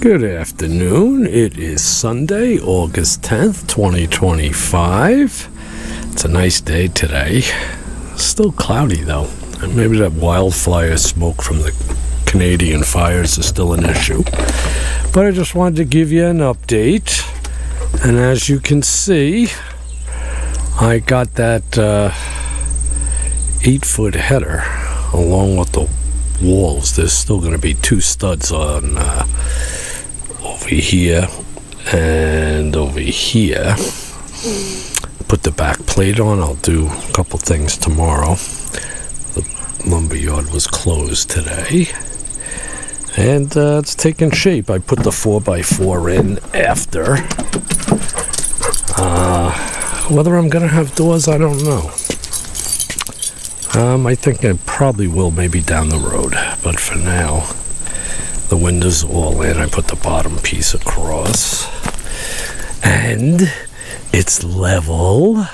Good afternoon. It is Sunday, August 10th, 2025. It's a nice day today. Still cloudy though. And maybe that wildfire smoke from the Canadian fires is still an issue. But I just wanted to give you an update. And as you can see, I got that 8-foot header along with the walls. There's still going to be 2 studs on over here and over here. Put the back plate on. I'll do a couple things tomorrow. The lumberyard was closed today, and it's taking shape. I put the 4x4 in after. Whether I'm going to have doors, I don't know. I think I probably will, maybe down the road. But for now, the windows all in. I put the bottom piece across. And it's level.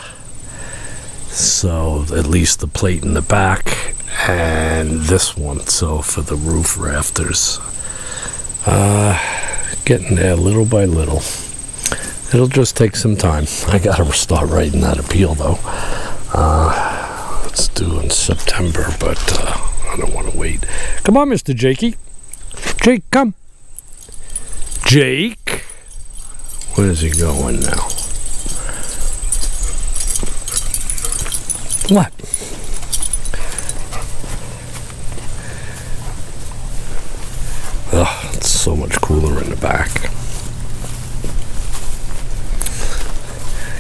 So at least the plate in the back and this one. So for the roof rafters. Getting there little by little. It'll just take some time. I gotta start writing that appeal though. It's due in September, but I don't want to wait. Come on, Mr. Jakey. Jake, come. Jake? Where's he going now? What? Oh, it's so much cooler in the back.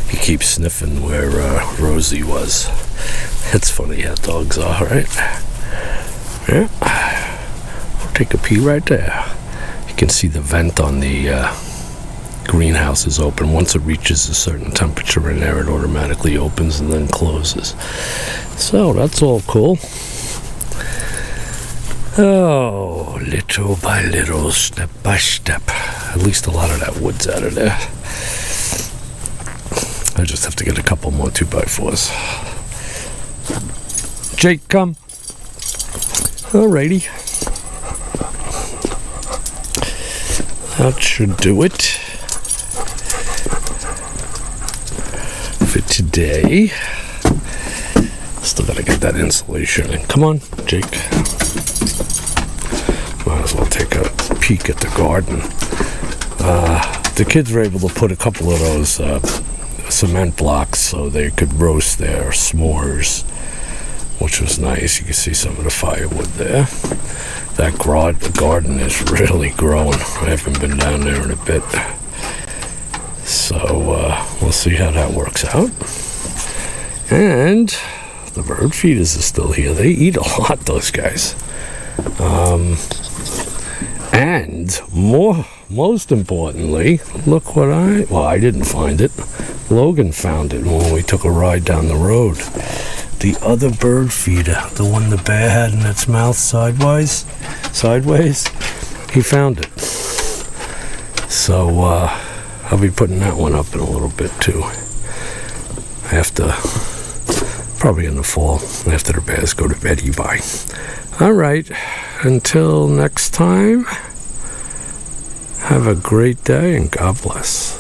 He keeps sniffing where Rosie was. It's funny how dogs are, right? Yeah. I'll take a pee right there. You can see the vent on the greenhouse is open. Once it reaches a certain temperature in there, it automatically opens and then closes. So that's all cool. Oh, little by little, step by step. At least a lot of that wood's out of there. I just have to get a couple more 2x4s. Jake, come. Alrighty. That should do it for today. Still gotta get that insulation in. Come on, Jake. Might as well take a peek at the garden. The kids were able to put a couple of those cement blocks so they could roast their s'mores, which was nice. You can see some of the firewood there. That garden is really growing. I haven't been down there in a bit. So we'll see how that works out. And the bird feeders are still here. They eat a lot, those guys. And most importantly, look what I didn't find it. Logan found it when we took a ride down the road. The other bird feeder, the one the bear had in its mouth sideways, he found it. So I'll be putting that one up in a little bit too. Probably in the fall, after the bears go to bed, bye. All right, until next time, have a great day and God bless.